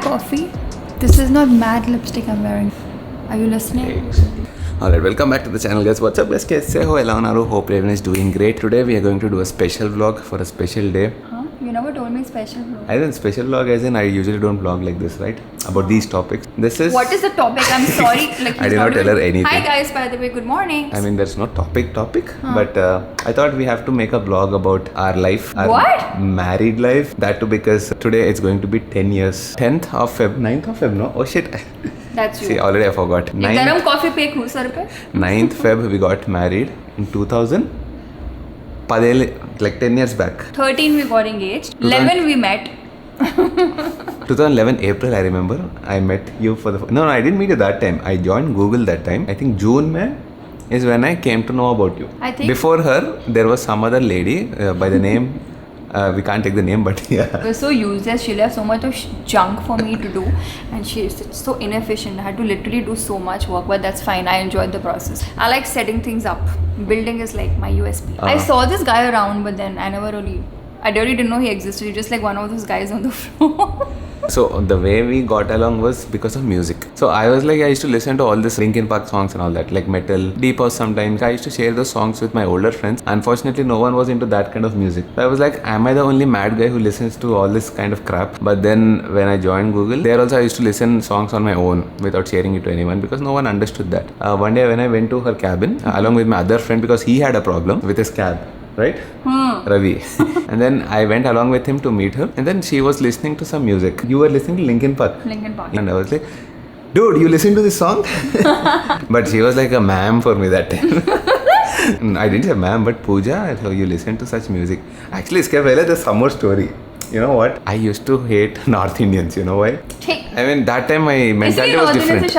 coffee. This is not matte lipstick I'm wearing. Are you listening? Alright, welcome back to the channel guys. What's up guys? Kaise ho? Ela unnaru? Hope everyone is doing great. Today we are going to do a special vlog for a special day. Huh? You never told me special vlog. I think special vlog as in I usually don't vlog like this, right? About these topics. This is... What is the topic? I'm sorry. I did not tell her anything. Hi guys, by the way, good morning. I mean, there's no topic, but I thought we have to make a vlog about our life. Our What? Married life. That too because today it's going to be 10 years. 10th of Feb. 9th of Feb, no? Oh shit. That's you. See, already I forgot. Garam coffee pe khoo sir pe. 9th Feb we got married in 2000. Like 10 years back. 13 we got engaged. 11 we met. 2011 April I remember. I met you for the... No, I didn't meet you that time. I joined Google that time. I think June May is when I came to know about you. I think... Before her, there was some other lady by the name... we can't take the name, but yeah. It was so useless. She left so much of junk for me to do, and she's so inefficient. I had to literally do so much work, but that's fine. I enjoyed the process. I like setting things up. Building is like my USP. I saw this guy around, but then I really didn't know he existed. He's just like one of those guys on the floor. So the way we got along was because of music. So I was like, I used to listen to all this Linkin Park songs and all that, like metal, deep house sometimes. I used to share those songs with my older friends. Unfortunately, no one was into that kind of music. So I was like, am I the only mad guy who listens to all this kind of crap? But then when I joined Google, there also I used to listen songs on my own without sharing it to anyone because no one understood that. One day when I went to her cabin, along with my other friend because he had a problem with his cab. Right? Ravi. And then I went along with him to meet her. And then she was listening to some music. You were listening to Linkin Park. Linkin Park. And I was like, dude, you listen to this song? But she was like a ma'am for me that time. I didn't say ma'am, but Pooja, so you listen to such music. Actually, iske pehle there's some more story. You know what? I used to hate North Indians. You know why? I mean, that time my mentality was different.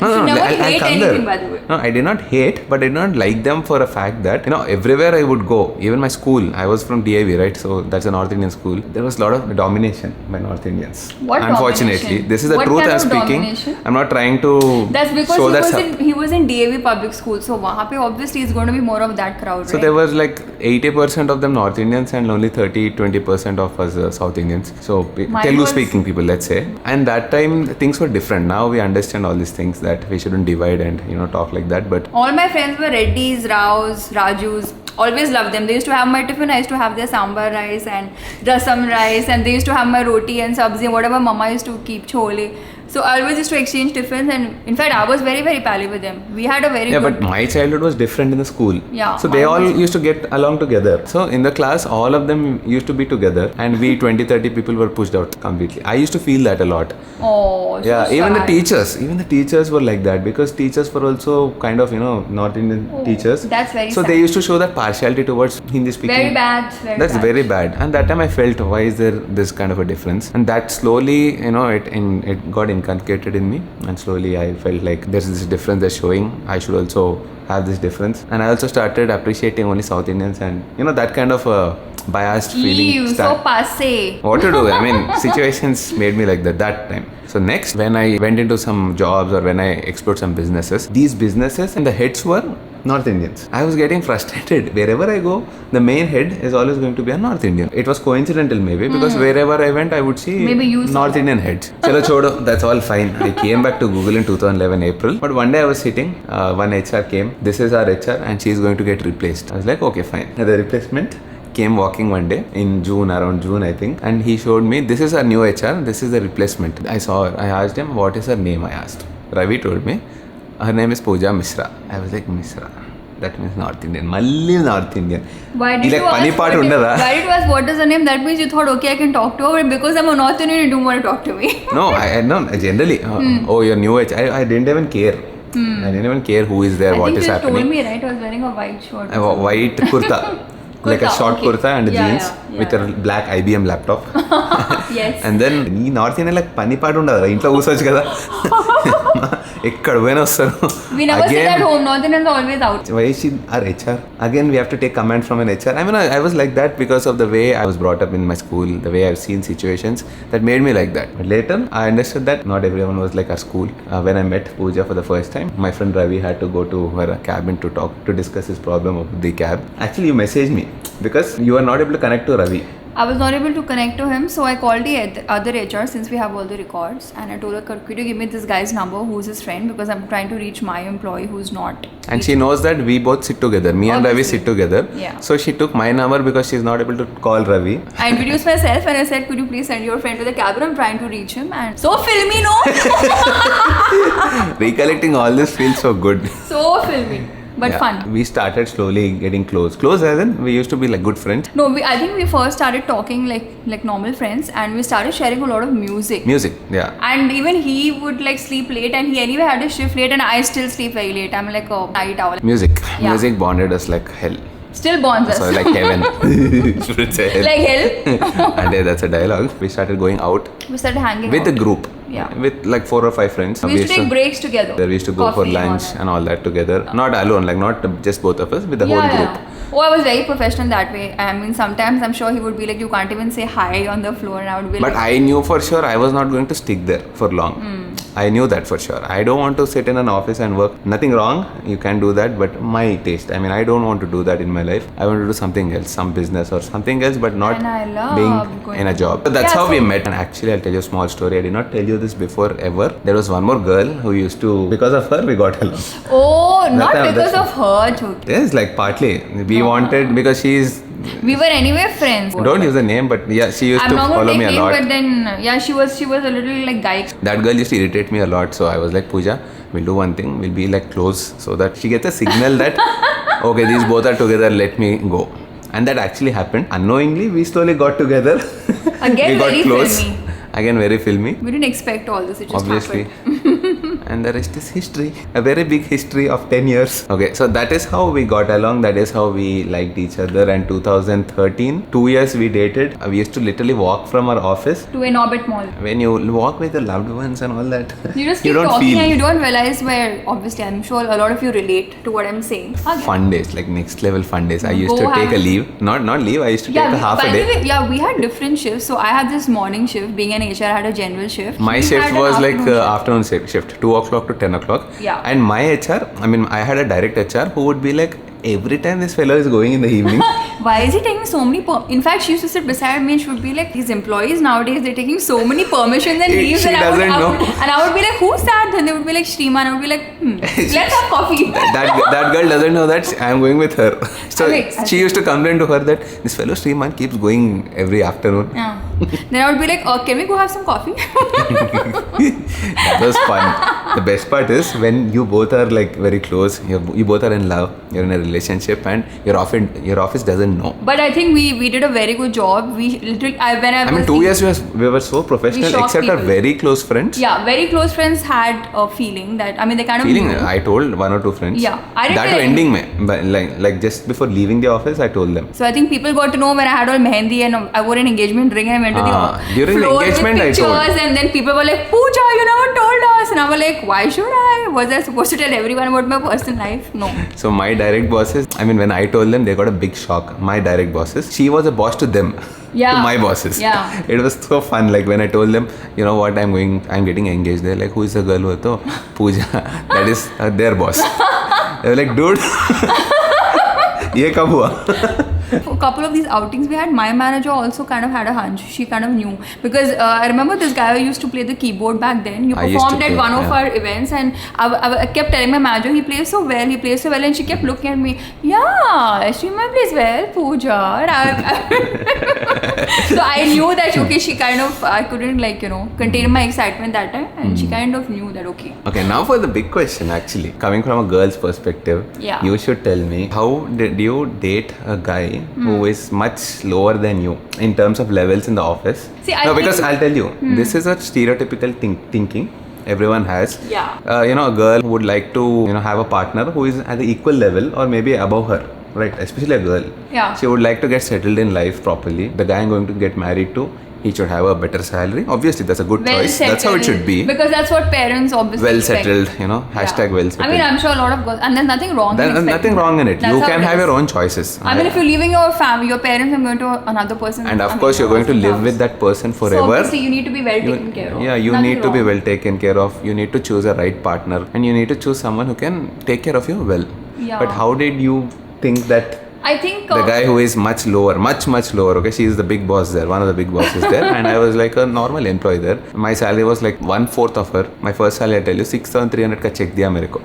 No, I did not hate, but I did not like them for a fact that, you know, everywhere I would go, even my school, I was from DIV, right? So that's a North Indian school. There was a lot of domination by North Indians. What Unfortunately, domination? This is the what truth kind I'm of speaking. Domination? I'm not trying to That's because show he was in DAV public school. So wahan pe obviously is going to be more of that crowd, So right? there was like 80% of them North Indians and only 30-20% of us South Indians. So Telugu speaking people, let's say. And that time things were different. Now we understand all these things that we shouldn't divide and, you know, talk like that. But all my friends were Reddys, Raos, Rajus. Always loved them. They used to have my tiffin. I used to have their sambar rice and rasam rice, and they used to have my roti and sabzi and whatever mama used to keep, chole. So I always used to exchange tiffins, and in fact I was very, very pally with them. We had a very good... but my childhood was different in the school. Yeah. So they all used to get along together. So in the class, all of them used to be together, and we 20-30 people were pushed out completely. I used to feel that a lot. Oh, so yeah, sad. even the teachers were like that because teachers were also kind of, you know, North Indian teachers. That's very So sad. they used to show that partiality towards Hindi speaking. Very bad. That's very bad. And that time I felt, why is there this kind of a difference? And that slowly, you know, it got inculcated in me. And slowly I felt like there's this difference they're showing. I should also have this difference. And I also started appreciating only South Indians and, you know, that kind of biased feeling. So passe. What to do? I mean, situations made me like that time. So next, when I went into some jobs or when I explored some businesses, these businesses and the heads were North Indians. I was getting frustrated. Wherever I go, the main head is always going to be a North Indian. It was coincidental maybe because wherever I went, I would see North Indian heads. Chalo chodo, that's all fine. I came back to Google in 2011 April. But one day I was sitting, one HR came. This is our HR and she is going to get replaced. I was like, okay, fine. The replacement came walking one day in around June I think, and he showed me, this is our new HR, this is the replacement. I saw her, I asked him, what is her name? I asked. Ravi told me, her name is Pooja Mishra. I was like, Mishra. That means North Indian. Malli North Indian. Why did you ask what is the name? That means you thought, okay, I can talk to her, but because I'm a North Indian, you don't want to talk to me. No, generally. Oh, you're new HR. I didn't even care. I didn't even care who is there, what is happening. You told me, right? I was wearing a white shirt. A white kurta. Like a short kurta and jeans with a black IBM laptop. Yes. And then ఈ north Indian like పని పాటు ఉండదు ఇంట్లో కూర్చోవచ్చు కదా ఎక్కడ పోయినా వస్తారు. We never sit at home. North Indians are always out. Why is she our HR? Again, we have to take command from an HR. I mean, I was like that because of the way I was brought up in my school, the way I've seen situations that made me like that. But later, I understood that not everyone was like our school. When I met Pooja for the first time, my friend Ravi had to go to her cabin to discuss his problem of the cab. Actually, you messaged me because you are not able to connect to Ravi. I was not able to connect to him, so I called the other HR since we have all the records, and I told her, could you give me this guy's number who's his friend, because I'm trying to reach my employee who's not. And she knows that we both sit together. Me and Ravi Obviously. sit together. Yeah. So she took my number because she's not able to call Ravi. I introduced myself and I said, could you please send your friend to the cabin? I'm trying to reach him. And so filmy, no? Recollecting all this feels so good. So filmy. But Yeah. fun. We started slowly getting close. Close as in we used to be like good friends. No, I think we first started talking like normal friends, and we started sharing a lot of music. Music, yeah. And even he would like sleep late, and he anyway had a shift late, and I still sleep very late. I'm like a night owl. Music. Yeah. Music bonded us like hell. Still bonds us. So like heaven. Should say hell. Like hell. And yeah, that's a dialogue. We started going out We started hanging with out. a group. Yeah. With like 4 or 5 friends. We used to take breaks together. We used to go for Coffee and all lunch that. and all that together. Not alone, like not just both of us, with the whole group. Yeah. Oh, I was very professional that way. I mean, sometimes I'm sure he would be like, you can't even say hi on the floor, and I would be But like, I knew for sure I was not going to stick there for long. I knew that for sure. I don't want to sit in an office and work. Nothing wrong, you can do that, but my taste. I mean, I don't want to do that in my life. I want to do something else, some business or something else, but not And I love being going in a to job. work. So that's Yeah, how we so- met. And actually, I'll tell you a small story. I did not tell you this before ever. There was one more girl who used to, because of her, we got along. oh, not That- because that's- of her, Jyoti. Yes, like partly. We No. wanted, because she's, We were anyway friends. don't use the name, but yeah, she used I'm to not gonna follow take me a name, lot. but then yeah, she was a little like guy. That girl used to irritate me a lot, so I was like, Pooja, we'll do one thing, we'll be like close, so that she gets a signal that okay, these both are together, let me go. And that actually happened. Unknowingly, we slowly got together. Again, we got very close. filmy. Again, very filmy. We didn't expect all this. It just Obviously. happened. And the rest is history. A very big history of 10 years. Okay, so that is how we got along. That is how we liked each other. And 2013, 2 years we dated. We used to literally walk from our office. To an orbit mall. When you walk with your loved ones and all that, You just keep don't talking feel. and you don't realize where. Obviously, I'm sure a lot of you relate to what I'm saying. Again. Fun days, like next level fun days. I used Go to take a have- leave. Not leave, I used to Yeah, take a half by a the day. way, yeah, we had different shifts. So I had this morning shift. Being an HR, I had a general shift. My He shift had an was like afternoon shift. afternoon shift, 2 o'clock to 10 o'clock. Yeah. And my HR, I mean, I had a direct HR who would be like, every time this fellow is going in the evening. Why is he taking so many? In fact, she used to sit beside me and she would be like, "These employees nowadays they're taking so many permissions and leaves." She and doesn't know. And I would be like, "Who's that?" Then they would be like, "Sriman." I would be like, "Let's have coffee." that girl doesn't know that I am going with her. So Okay, she used to complain to her that this fellow Sriman keeps going every afternoon. Yeah. Then I would be like, "Can we go have some coffee?" That was fun. The best part is when you both are like very close, you both are in love, you're in a relationship, and your office doesn't know. But I think we did a very good job. We literally, I mean, 2 years we were so professional, shocked except our people. very close friends. Yeah, very close friends had a feeling that, I mean, they kind of Feeling, knew. I told 1 or 2 friends. Yeah, I didn't that tell to ending mein, but like just before leaving the office, I told them. So I think people got to know when I had all mehendi and I wore an engagement ring and I went to the During the floor engagement, I with told. pictures, and then people were like, "Pooja, you never told us," and I was like, "Why should I? Was I supposed to tell everyone about my personal life?" No. So my direct bosses, I mean, when I told them, they got a big shock. My direct bosses, she was a boss to them. Yeah. To my bosses. Yeah. It was so fun. Like when I told them, you know what, I'm getting engaged. They're like, who is the girl who to? Pooja. That is their boss. They were like, dude, ये कब हुआ? A couple of these outings we had, my manager also kind of had a hunch. She kind of knew because I remember this guy who used to play the keyboard back then. You I used to performed at play, one of yeah. our events, and I kept telling my manager, he plays so well, and she kept looking at me. Yeah, Sriman plays well, Pooja. So I knew that okay, she kind of I couldn't contain my excitement that time, and she kind of knew that okay. Okay, now for the big question actually. Coming from a girl's perspective, Yeah. you should tell me, how did you date a guy who is much lower than you in terms of levels in the office? See, I no, because think- I'll tell you, this is a stereotypical thinking everyone has. Yeah. A girl would like to have a partner who is at the equal level or maybe above her. Right, especially a girl. Yeah. She would like to get settled in life properly. The guy I'm going to get married to, he should have a better salary. Obviously, that's a good choice. That's how it should be. Because that's what parents obviously Well expect. settled, hashtag well settled. I mean, I'm sure a lot of girls, and there's nothing wrong. in There's expecting nothing that. wrong in it. That's You how can it have is. your own choices. I mean, if you're leaving your family, your parents, and going to another person, And of course, you're going to live with that person So forever. obviously, you need to be well taken care of. Yeah, you Nothing need to be wrong. well taken care of. You need to choose a right partner, and you need to choose someone who can take care of you well. Yeah. But how did you think that I think The guy who is much lower, much lower. Okay, she is the big boss there, one of the big bosses there, and I was like a normal employee there. My salary was like 1/4 of her. My first salary, I tell you, 6,300 का check दिया मेरे को.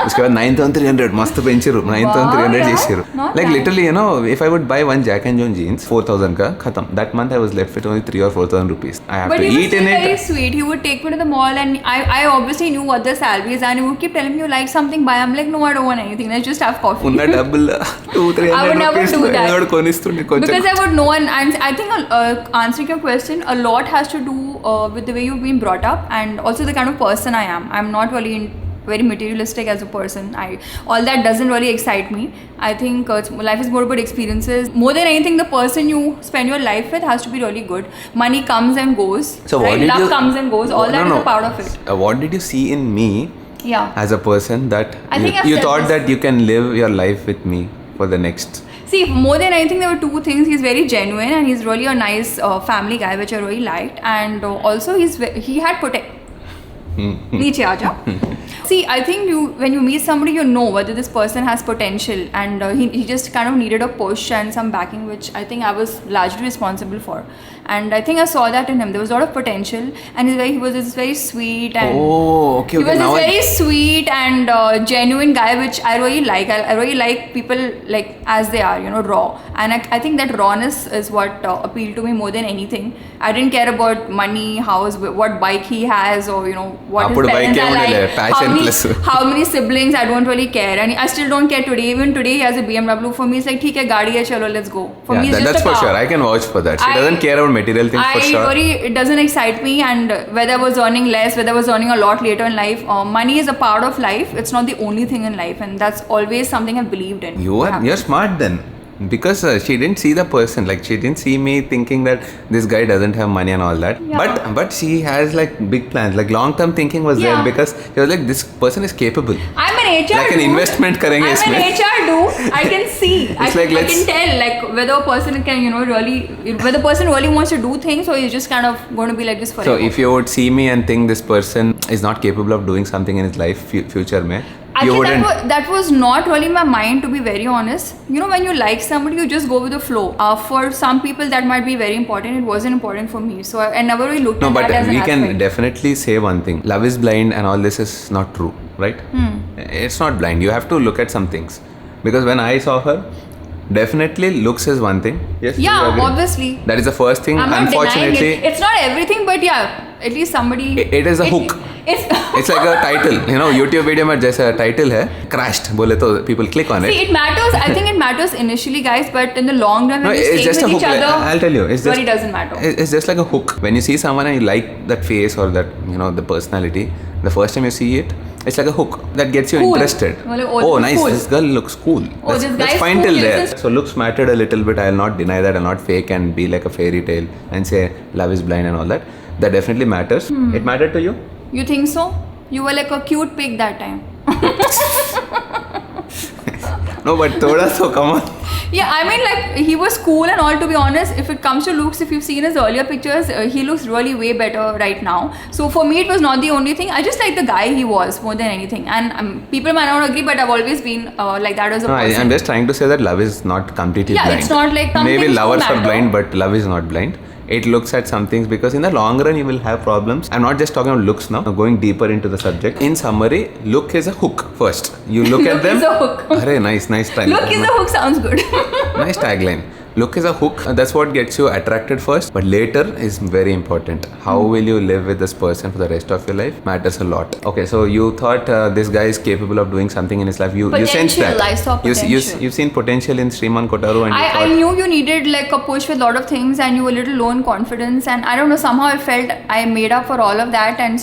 उसके बाद 9,300 मस्त puncture 9,300 చేసిరు. Like literally, you know, if I would buy one Jack and Jones jeans 4,000 का खत्म. That month I was left with only 3,000 or 4,000 rupees. I have but to eat in it. But he was very sweet. He would take me to the mall, and I obviously knew what the salary is, and he would keep telling me, you like something, buy. I'm like, no, I don't want anything. Let's just have coffee. ఉన్న డబ్బులు 200-300 I would never do that. ఏదో కొనిస్తుండే కొంచెం. Because I would know, and I think answering your question, a lot has to do with the way you've been brought up, and also the kind of person I am. I'm not really very materialistic as a person. All that doesn't really excite me. I think life is more about experiences. More than anything, the person you spend your life with has to be really good. Money comes and goes. So what did Love you, comes and goes. All that is a part of it. What did you see in me as a person that I think I've you said thought this. that you can live your life with me for the next? See, more than anything, there were two things. He's very genuine, and he's really a nice family guy, which I really liked. And also, he had Niche Aja. See, I think when you meet somebody, you know whether this person has potential, and he just kind of needed a push and some backing, which I think I was largely responsible for. And I think I saw that in him. There was a lot of potential, and he was this very sweet and okay. He was this very sweet and genuine guy, which I really like. I really like people like as they are, you know, raw. And I think that rawness is what appealed to me more than anything. I didn't care about money, what bike he has, or you know what his parents are like. How many siblings? I don't really care, and I still don't care today. Even today, he has a BMW. For me, it's like, "ठीक है, गाड़ी है, चलो, let's go." For me, it's just that's a for car. sure. I can vouch for that. She doesn't care about material things for sure. It doesn't excite me, and whether I was earning less, whether I was earning a lot later in life, money is a part of life. It's not the only thing in life, and that's always something I've believed in. You're smart then. Because she didn't see the person, like she didn't see me thinking that this guy doesn't have money and all that. But she has like big plans, like long term thinking was there, because she was like, this person is capable. I'm an HR like an dude. investment karenge I'm an HR dude. I can see. I can tell like whether a person can, you know, whether the person really wants to do things, or he's just kind of going to be like this forever. So if you would see me and think this person is not capable of doing something in his life, future mein, actually, that was not really my mind, to be very honest. You know, when you like somebody, you just go with the flow. For some people, that might be very important. It wasn't important for me, so I never really looked at that as an aspect. No, but we can definitely say one thing: love is blind, and all this is not true, right? It's not blind. You have to look at some things, because when I saw her, definitely looks is one thing. Yes. Yeah, obviously. That is the first thing. I'm not Unfortunately, denying it. It's not everything, but yeah, at least somebody. It is a hook. It's like a title, you know, YouTube video में जैसा title है, crashed बोले तो people click on it. See, it matters. I think it matters initially, guys, but in the long run, when you stay just with a each hook. other, I'll tell you, it really doesn't matter. It's just like a hook. When you see someone and you like that face or that, you know, the personality, the first time you see it, it's like a hook that gets you interested. Oh, nice, cool. This girl looks cool. That's fine till there. So looks mattered a little bit. I'll not deny that. I'll not fake and be like a fairy tale and say love is blind and all that. That definitely matters. It mattered to you? You think so? You were like a cute pig that time. No, but thoda so, come on. Yeah, I mean, like, he was cool and all, to be honest. If it comes to looks, if you've seen his earlier pictures, he looks really way better right now. So for me, it was not the only thing. I just like the guy he was more than anything. And people might not agree, but I've always been like that as a person. I'm just trying to say that love is not completely blind. Yeah, it's not like maybe lovers are blind, but love is not blind. It looks at some things, because in the long run you will have problems. I'm not just talking about looks now, going deeper into the subject. In summary, look is a hook first. You look at them. Look is a hook. Array, nice tagline. Look is a hook sounds good. Nice tagline. Look is a hook. That's what gets you attracted first, but later is very important. How will you live with this person for the rest of your life matters a lot. Okay, so you thought this guy is capable of doing something in his life. You sensed that. I saw potential. You've seen potential in Sriman, Kotaru, and I knew you needed like a push with a lot of things, and you were a little low in confidence, and I don't know, somehow I felt I made up for all of that, and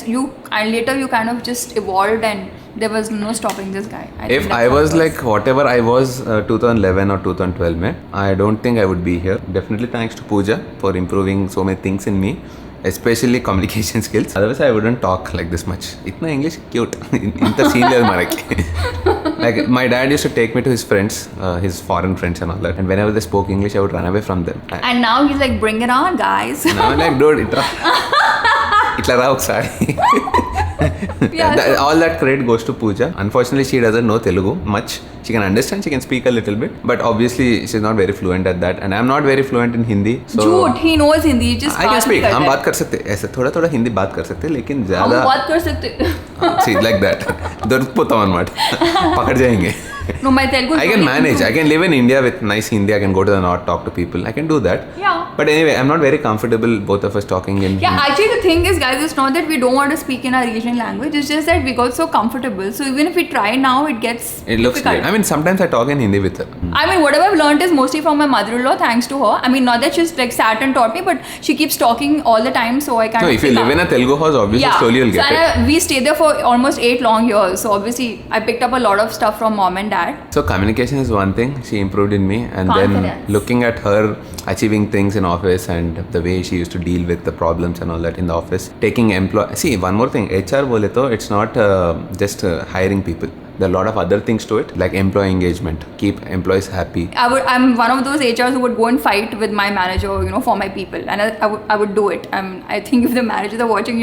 later you kind of just evolved, and there was no stopping this guy. If I was like whatever I was 2011 or 2012 mein, I don't think I would be here. Definitely thanks to Pooja for improving so many things in me, especially communication skills. Otherwise I wouldn't talk like this much. Itna English cute. Inta scene లేదు మనకి. Like my dad used to take me to his friends, his foreign friends and all that, and whenever they spoke English I would run away from them. And now he's like, bring it on, guys. Now I'm like, dude, itla రా ఒకసారి. All that credit goes to Pooja. Unfortunately, she doesn't know Telugu much. She can understand, she can speak a little bit, but obviously she's not very fluent at that, and I'm not very fluent in Hindi. So झूठ, he knows Hindi, just I can बात नहीं speak. करता हम है. बात कर सकते हैं, ऐसे थोड़ा थोड़ा हिंदी बात कर सकते हैं, लेकिन हम ज़्यादा बात कर सकते. see like that. दर्द अनమాట पकड़ जाएंगे. No, my Telugu. I can manage. I can live in India with nice Hindi. I can go to the north, talk to people. I can do that. Yeah. But anyway, I'm not very comfortable both of us talking in Yeah, actually the thing is, guys, it's not that we don't want to speak in our regional language. It's just that we got so comfortable. So even if we try now, it gets It looks difficult. great. I mean, sometimes I talk in Hindi with her. I mean, whatever I've learned is mostly from my mother-in-law, thanks to her. I mean, not that she's like sat and taught me, but she keeps talking all the time, so I can't. No, if you live in a Telugu house, obviously slowly you'll get it. We stayed there for almost 8 long years, so obviously I picked up a lot of stuff from mom and dad. So communication is one thing. She improved in me, and Confidence. then looking at her achieving things in office and the way she used to deal with the problems and all that in the office, taking employee. See, one more thing. HR bole to it's not just hiring people. There are a lot of other things to it, like employee engagement, keep employees happy. I'm one of those HRs who would go and fight with my manager, for my people, and I would do it. I think if the managers are watching,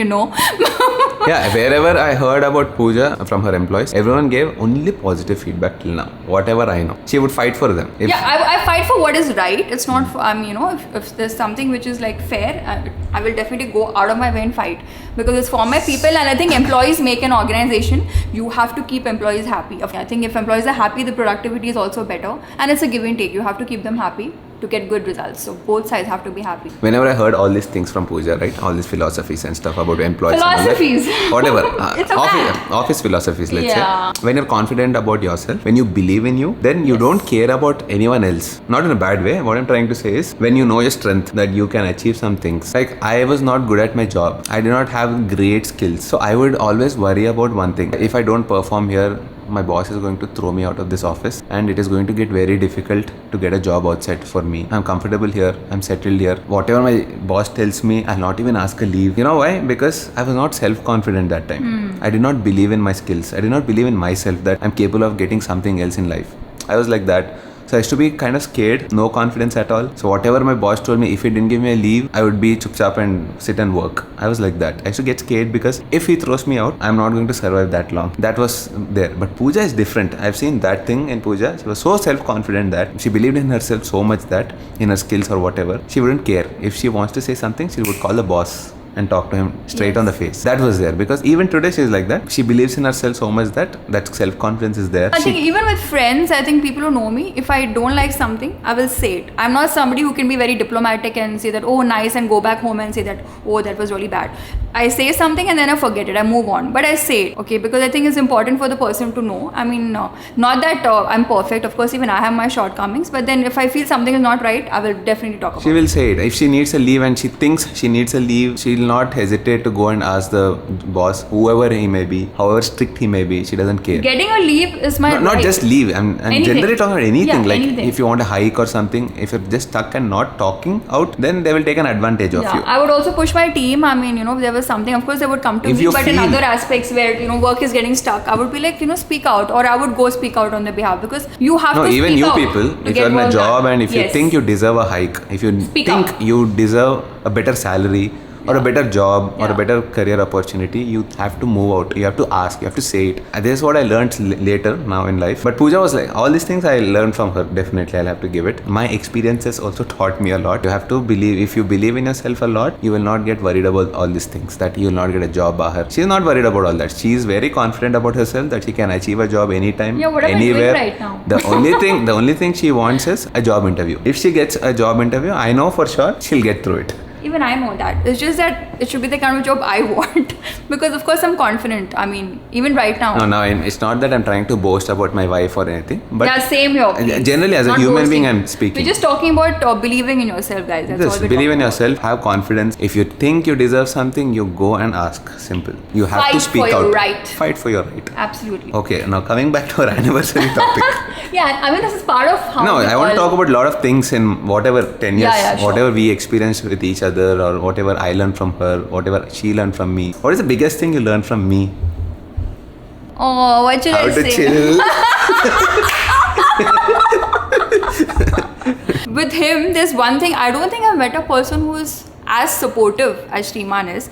Yeah, wherever I heard about Pooja from her employees, everyone gave only positive feedback till now. Whatever I know, she would fight for them. I fight for what is right. It's not for, if there's something which is like fair, I will definitely go out of my way and fight, because it's for my people, and I think employees make an organization. You have to keep employees happy. I think if employees are happy, the productivity is also better, and it's a give and take. You have to keep them happy to get good results. So both sides have to be happy. Whenever I heard all these things from Pooja, right, all these philosophies and stuff about employees, Philosophies. and all that, whatever, It's okay. office philosophies, let's Yeah. say. When you're confident about yourself, when you believe in you, then you don't care about anyone else. Not in a bad way. What I'm trying to say is, when you know your strength, that you can achieve some things. Like, I was not good at my job. I did not have great skills. So I would always worry about one thing. If I don't perform here, my boss is going to throw me out of this office, and it is going to get very difficult to get a job outside for me. I'm comfortable here, I'm settled here. Whatever my boss tells me, I'll not even ask a leave. You know why? Because I was not self-confident that time. I did not believe in my skills. I did not believe in myself that I'm capable of getting something else in life. I was like that. So I used to be kind of scared, no confidence at all. So whatever my boss told me, if he didn't give me a leave, I would be chupchap and sit and work. I was like that. I used to get scared because if he throws me out, I'm not going to survive that long. That was there. But Pooja is different. I've seen that thing in Pooja. She was so self-confident that she believed in herself so much that in her skills or whatever, she wouldn't care. If she wants to say something, she would call the boss and talk to him straight on the face. That was there, because even today she's like that. She believes in herself so much that self-confidence is there. I think even with friends, I think people who know me, if I don't like something, I will say it. I'm not somebody who can be very diplomatic and say that, oh, nice, and go back home and say that, oh, that was really bad. I say something and then I forget it. I move on. But I say it, okay, because I think it's important for the person to know. I mean, not that I'm perfect. Of course, even I have my shortcomings. But then if I feel something is not right, I will definitely talk about it. She will say it. If she needs a leave and she thinks she needs a leave, she will not hesitate to go and ask the boss, whoever he may be, however strict he may be, she doesn't care. Getting a leave is my Not right. just leave. I'm generally talking about anything. Yeah, like anything. if you want a hike or something, if you're just stuck and not talking out, then they will take an advantage of you. I would also push my team. I mean, if there was something, of course they would come to If me. you But in feel- other aspects where, work is getting stuck, I would be like, speak out, or I would go speak out on their behalf, because you have No, to even speak you out people, to if get you're in a work job done. and if you Yes. think you deserve a hike, if you Speak think out. you deserve a better salary or a better job or a Yeah. better career opportunity, you have to move out. You have to ask, you have to say it. And this is what I learned later now in life. But Pooja was like, all these things I learned from her. Definitely, I'll have to give it. My experiences also taught me a lot. You have to believe. If you believe in yourself a lot, you will not get worried about all these things, that you will not get a job bahar. She's not worried about all that. She is very confident about herself that she can achieve a job anytime, Yeah, what am I doing anywhere. right now? The only thing she wants is a job interview. If she gets a job interview, I know for sure she'll get through it. Even I know that. It's just that it should be the kind of job I want. Because of course I'm confident. I mean, even right now. No, it's not that I'm trying to boast about my wife or anything. But yeah, same here. please. Generally, as a Not human boasting. being, I'm speaking. We're just talking about believing in yourself, guys. That's all Just we're believe in talking yourself, have confidence. If you think you deserve something, you go and ask. Simple. You have Fight to speak for your out. right. Fight for your right. about. Absolutely. Okay, now coming back to our anniversary topic. Yeah, I mean, this is part of how No, we I want to all- talk about a lot of things in whatever 10 years, Yeah, sure. whatever we experienced with each other, or whatever I learned from her, whatever she learned from me. What is the biggest thing you learned from me? Oh, what should How I to say? chill. With him, there's one thing. I don't think I've met a person who is as supportive as Sriman is.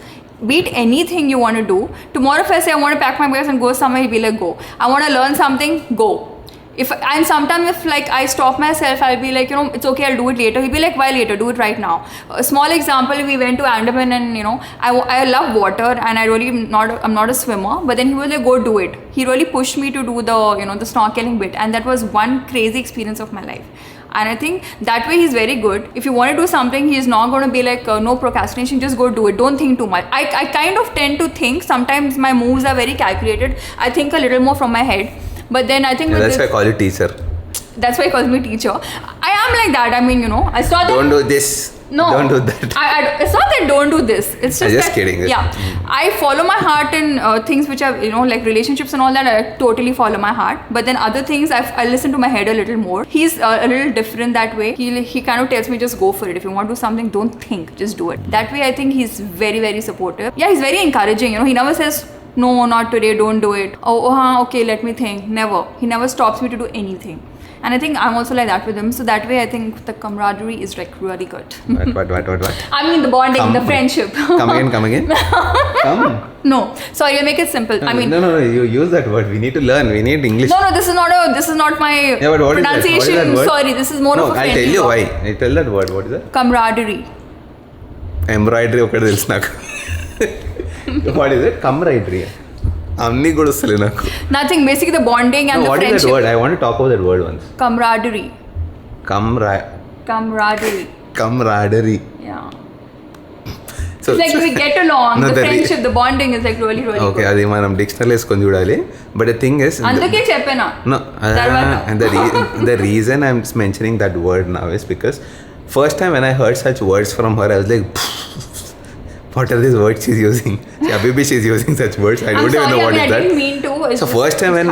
Be it anything you want to do. Tomorrow if I say I want to pack my bags and go somewhere, he'll be like, go. I want to learn something, go. And sometimes if like I stop myself, I'll be like, it's okay, I'll do it later. He'll be like, why later? Do it right now. A small example, we went to Andaman and I love water and I'm not a swimmer, but then he was like, go do it. He really pushed me to do the snorkeling bit, and that was one crazy experience of my life. And I think that way he's very good. If you want to do something, he's not going to be like, no procrastination, just go do it. Don't think too much. I kind of tend to think. Sometimes my moves are very calculated. I think a little more from my head. But then I think... that's why I call you teacher. That's why he calls me teacher. I am like that. I mean, I saw that... Don't do this. No. Don't do that. It's not that don't do this. It's I'm just that, kidding. Yeah. I follow my heart in things which are, like relationships and all that. I totally follow my heart. But then other things, I listen to my head a little more. He's a little different that way. He kind of tells me, just go for it. If you want to do something, don't think. Just do it. That way, I think he's very, very supportive. Yeah, he's very encouraging. He never says... no, not today, don't do it. Okay, let me think. Never. He never stops me to do anything. And I think I'm also like that with him. So that way I think the camaraderie is like really good. What? I mean the bonding, the friendship. Come again. Come. No. Sorry, I'll make it simple. No, no, you use that word. We need to learn. We need English. No, this is not my pronunciation. What is that word? Sorry, this is more of a I'll tell you why. I tell that word. What is that? Camaraderie. Embroidery ఒకటి తెలుసు నాకు. What is it? Camaraderie. అన్నీ కూడా వస్తలే నాకు. Nothing. Basically the bonding and the friendship. What is that word? I want to talk about that word once. Camaraderie. Camaraderie. Yeah. So, it's like we get along, the friendship, the bonding is like really, really okay, good. అది మనం డిక్షనరీలో వేసుకొని చూడాలి. But the thing is... అందుకే చెప్పేనా? No. The reason I'm mentioning that word now is because first time when I heard such words from her, I was like... what are these words she's using? Maybe she's using such words. I don't even know what is that. I didn't mean to. So first time when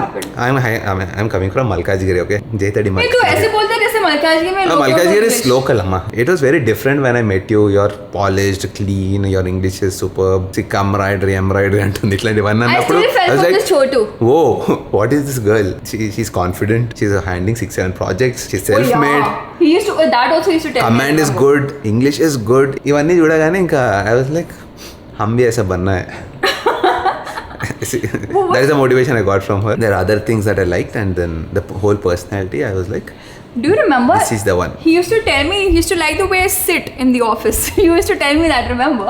I'm coming from Malkajgiri, okay? Jaytadi Malkajgiri. तू ऐसे बोलते जैसे मलकाजगिरी में लोग. Malkajgiri is local, amma. It was very different when I met you. You're polished, clean. Your English is superb. See, camaraderie, embroidery, and I still fell for this chotu. Whoa, what is this girl? She's confident. She's handling 6-7 projects. She's self-made. Oh, yeah. He used to. That also used to tell me. Command is good. English is good. ఇవన్నీ చూడగానే ఇంకా I was like, हम भी ऐसा बनना है. That is the motivation I got from her. There are other things that I liked, and then the whole personality, I was like, do you remember? This is the one. He used to tell me, he used to like the way I sit in the office. He used to tell me that, remember?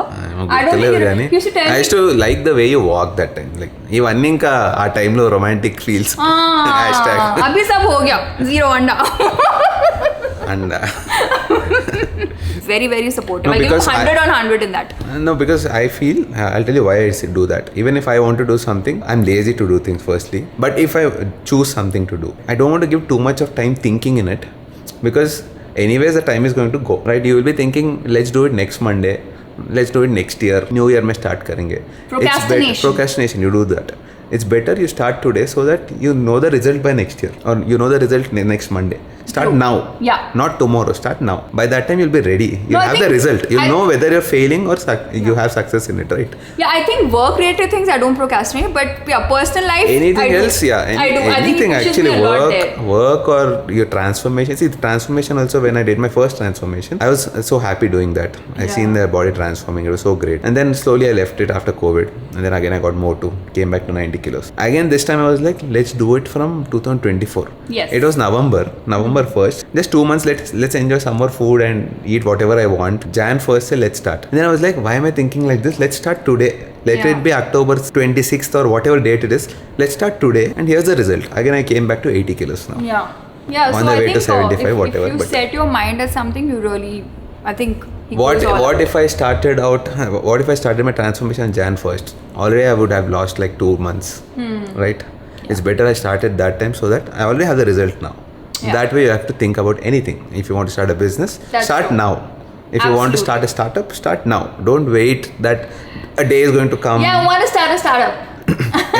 I don't think he used to tell me. I used to like the way you walk that time. Like, ఇవన్నీ ఇంకా ఆ టైంలో romantic feels. అభి sub హో గయా. 0 అండా. And very, very supportive. I give him 100 on 100 in that. No, because I feel, I'll tell you why I do that. Even if I want to do something, I'm lazy to do things firstly. But if I choose something to do, I don't want to give too much of time thinking in it, because anyways the time is going to go, right? You will be thinking, let's do it next Monday, let's do it next year, new year mein start karenge. Procrastination, you do that. It's better you start today so that you know the result by next year, or you know the result next Monday. Start now. Yeah. Not tomorrow. Start now. By that time you'll be ready. You'll have the result. You'll know whether you're failing or you have success in it, right? Yeah, I think work-related things I don't procrastinate, but personal life. Anything else, I do. Anything I think actually work or your transformation. See, the transformation also, when I did my first transformation, I was so happy doing that. I seen the body transforming. It was so great. And then slowly I left it after COVID. And then again I got more too. Came back to 90 kilos. Again this time I was like, let's do it from 2024. Yes. It was November 1st. Just 2 months, let's enjoy summer food and eat whatever I want. Jan 1st say let's start. And then I was like, why am I thinking like this? Let's start today. Let it be October 26th or whatever date it is. Let's start today, and here's the result. Again I came back to 80 kilos now. Yeah. On so the way I think to 75, whatever. If you set your mind as something, you really, I think. What if I started my transformation on Jan 1st? Already I would have lost like 2 months, right? Yeah. It's better I started that time so that I already have the result now. Yeah. That way you have to think about anything. If you want to start a business, start now. If you want to start a startup, start now. Don't wait that a day is going to come. Yeah, I want to start a startup.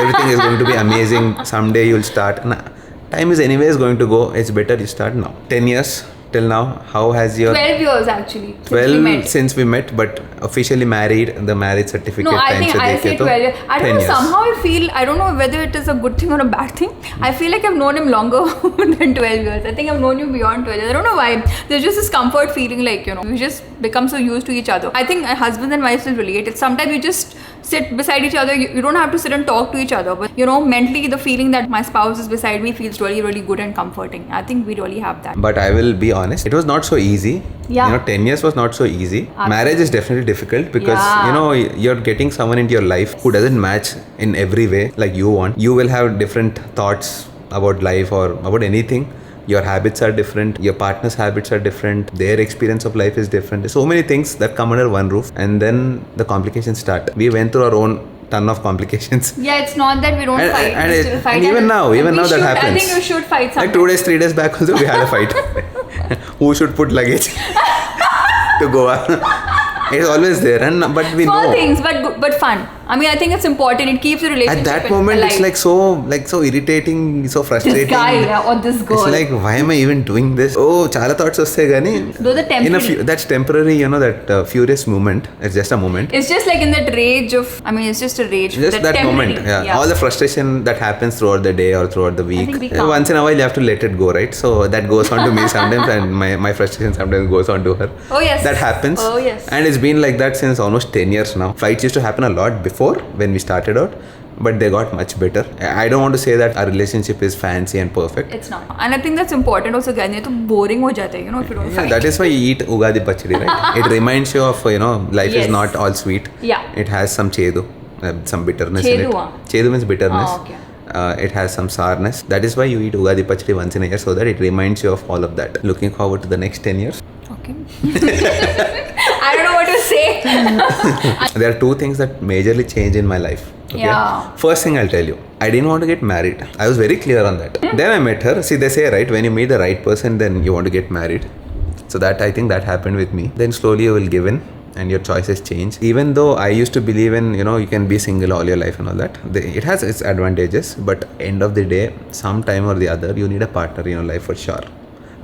Everything is going to be amazing. Someday you'll start. Nah, time is anyways going to go. It's better you start now. 10 till now, how has your 12 years actually. Since we 12 met. since we met, but officially married, the marriage certificate. No, I time think se I dekhe say to 12 years. I don't 10 know, years. somehow I feel, I don't know whether it is a good thing or a bad thing. I feel like I've known him longer than 12 years. I think I've known you beyond 12 years. I don't know why. There's just this comfort feeling like, we just become so used to each other. I think husbands and wives will relate. It's sometimes you just sit beside each other. You don't have to sit and talk to each other. But, mentally the feeling that my spouse is beside me feels really, really good and comforting. I think we really have that. But I will be honest, it was not so easy. Yeah. 10 years was not so easy. Absolutely. Marriage is definitely difficult because, Yeah. you're getting someone into your life who doesn't match in every way like you want. You will have different thoughts about life or about anything. Your habits are different, your partner's habits are different, their experience of life is different. There's so many things that come under one roof, and then the complications start. We went through our own ton of complications. Yeah, it's not that we don't fight. And, We still fight. and even now we that should, happens. I think you should fight sometimes. Like 2 days, 3 days back also we had a fight. Who should put luggage to Goa? It's always there, but we Small know. things, but fun. I mean, I think it's important. It keeps the relationship At that moment, alive. it's so irritating, so frustrating. This guy or this girl. It's like, why am I even doing this? Oh, chala thoughts vastey gani. Those are temporary. That's temporary, that furious moment. It's just a moment. It's just like in that rage of, it's just a rage. Just that temporary, moment, yeah. All the frustration that happens throughout the day or throughout the week. think we can't. Once in a while, you have to let it go, right? So that goes on to me sometimes, and my frustration sometimes goes on to her. Oh, yes. That happens. Oh, yes. And it's been like that since almost 10 years now. Fights used to happen a lot before when we started out, but they got much better. I don't want to say that our relationship is fancy and perfect. It's not. And I think that's important also, guys. It's boring ho jata hai, if you don't fight. That is why you eat Ugadi Pachadi, right? It reminds you of, life Yes. is not all sweet. Yeah. It has some chedu, some bitterness in Chedu, it. Chedu means bitterness. Oh, okay. It has some sourness. That is why you eat Ugadi Pachadi once in a year, so that it reminds you of all of that. Looking forward to the next 10 years. Okay. I don't know what to say. There are 2 things that majorly changed in my life. Okay? Yeah. First thing I'll tell you, I didn't want to get married. I was very clear on that. Then I met her. See, they say, right, when you meet the right person, then you want to get married. So I think that happened with me. Then slowly you will give in and your choices change. Even though I used to believe in, you can be single all your life and all that. It has its advantages, but end of the day, sometime or the other, you need a partner in your life for sure.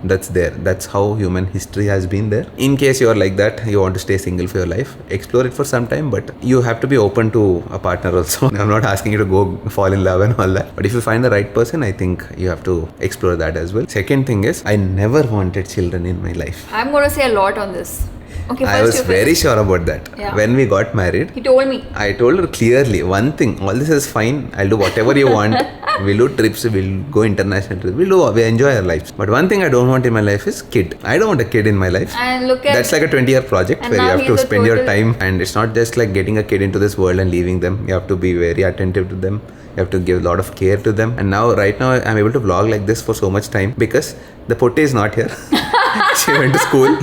That's there. That's how human history has been there. In case you are like that, you want to stay single for your life, explore it for some time, but you have to be open to a partner also. I'm not asking you to go fall in love and all that. But if you find the right person, I think you have to explore that as well. Second thing is, I never wanted children in my life. I'm going to say a lot on this. Okay, first I was you very finish. sure about that. Yeah. When we got married, He told me. I told her clearly one thing, all this is fine, I'll do whatever you want. We'll do trips, we'll go international trips, we'll enjoy our lives. But one thing I don't want in my life is kid. I don't want a kid in my life. And look at. That's like a 20-year project And where you now have to he's a spend your total- time, and it's not just like getting a kid into this world and leaving them. You have to be very attentive to them. You have to give a lot of care to them. And right now I'm able to vlog like this for so much time because the Potte is not here. She went to school.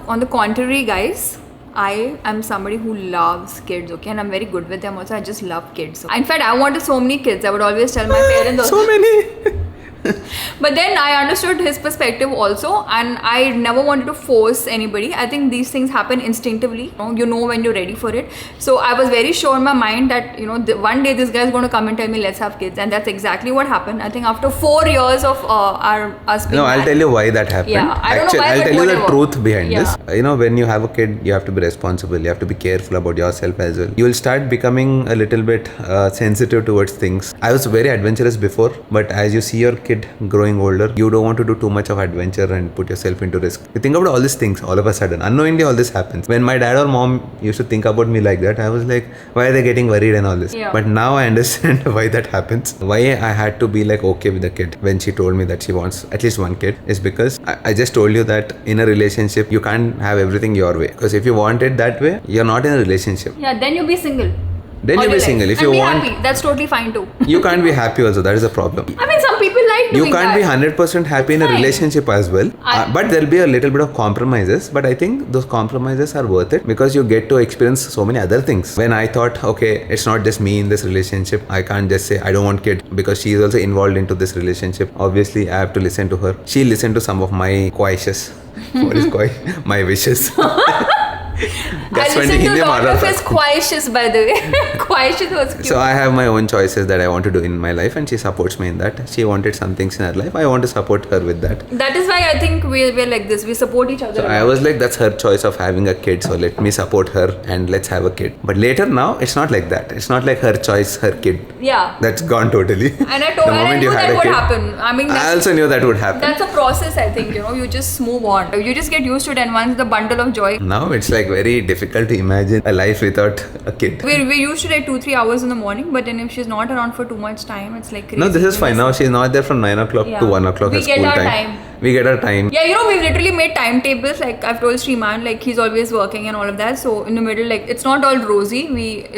On the contrary, guys, I am somebody who loves kids, okay? And I'm very good with them also. I just love kids. In fact, I wanted so many kids. I would always tell my parents. So many. But then I understood his perspective also, and I never wanted to force anybody. I think these things happen instinctively. You know when you're ready for it. So I was very sure in my mind that one day this guy is going to come and tell me let's have kids, and that's exactly what happened. I think after 4 years of us being No, I'll married. tell you why that happened. Yeah, I don't know why, I'll but tell you the whatever. truth behind Yeah. this. When you have a kid, you have to be responsible. You have to be careful about yourself as well. You will start becoming a little bit sensitive towards things. I was very adventurous before, but as you see your kid growing older, you don't want to do too much of adventure and put yourself into risk. You think about all these things all of a sudden. Unknowingly, all this happens. When my dad or mom used to think about me like that, I was like, why are they getting worried and all this? Yeah. But now I understand why that happens. Why I had to be like okay with the kid when she told me that she wants at least one kid is because I just told you that in a relationship, you can't have everything your way. Because if you want it that way, you're not in a relationship. Yeah, then you be single. Then all you be your life. single. If And you be want, happy. That's totally fine too. you can't be happy also. That is a problem. I mean, some people like doing You can't be that. 100% happy in a Fine. relationship as well. But there'll be a little bit of compromises. But I think those compromises are worth it because you get to experience so many other things. When I thought, okay, it's not just me in this relationship. I can't just say I don't want kid because she is also involved into this relationship. Obviously, I have to listen to her. She listened to some of my wishes. What is my wishes? That's I when listened to a Hindi lot Mara of tha. his Khwahishes, by the way. Khwahishes was cute. So I have my own choices that I want to do in my life, and she supports me in that. She wanted some things in her life. I want to support her with that. That is why I think we're like this. We support each other. So a I lot. was like, that's her choice of having a kid. So let me support her and let's have a kid. But later now, it's not like that. It's not like her choice, her kid. Yeah. That's gone totally. And I told, and I knew that would happen. I mean, I also knew that would happen. that's a process. I think you just move on. You just get used to it, and once the bundle of joy. Now it's like very difficult to imagine a life without a kid. We're used to like 2-3 hours in the morning, but then if she's not around for too much time, it's like crazy. No, this is fine. Now she's not there from 9 o'clock Yeah. to 1 o'clock We at get school our time. time. We get our time. Yeah, we've literally made timetables. Like I've told Sriman, like he's always working and all of that. So in the middle, like it's not all rosy.